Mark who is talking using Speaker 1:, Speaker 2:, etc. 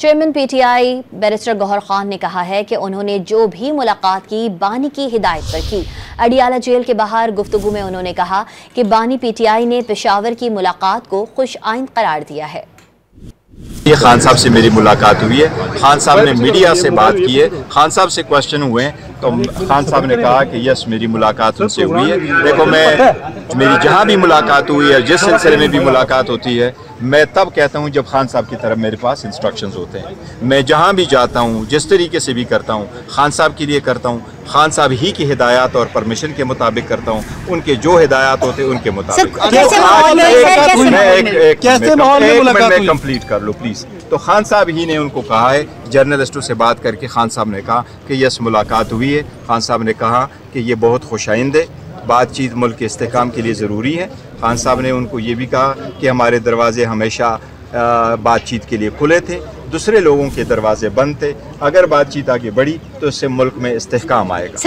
Speaker 1: Chairman PTI barrister Gohar Khan ने कहा है कि उन्होंने जो भी मुलाकात की बानी की हिदायत पर की। अडियाला जेल के बाहर गुफ्तगू में उन्होंने कहा कि बानी पीटीआई ने पेशावर की मुलाकात को खुश आइंद करार दिया है।
Speaker 2: ये खान साहब से मेरी मुलाकात हुई है। खान साहब ने मीडिया से बात की है। खान साहब से क्वेश्चन हुए हैं तो खान साहब ने कहा कि यस मेरी मुलाकात उनसे हुई है। देखो मेरी जहाँ भी मुलाकात हुई है, जिस सिलसिले में भी मुलाकात होती है, मैं तब कहता हूँ जब खान साहब की तरफ मेरे पास इंस्ट्रक्शंस होते हैं। मैं जहाँ भी जाता हूँ, जिस तरीके से भी करता हूँ, खान साहब के लिए करता हूँ, खान साहब ही की हिदायत और परमिशन के मुताबिक करता हूँ। उनके जो हिदायत होते हैं उनके मुताबिक। मैं कंप्लीट कर लो प्लीज। तो खान साहब ही ने उनको कहा है, जर्नलिस्टों से बात करके खान साहब ने कहा कि यस मुलाकात हुई है। खान साहब ने कहा कि ये बहुत खुशाइंद है, बातचीत मुल्क के इस्तेहकाम के लिए ज़रूरी है। खान साहब ने उनको ये भी कहा कि हमारे दरवाजे हमेशा बातचीत के लिए खुले थे, दूसरे लोगों के दरवाजे बंद थे। अगर बातचीत आगे बढ़ी तो इससे मुल्क में इस्तेहकाम आएगा।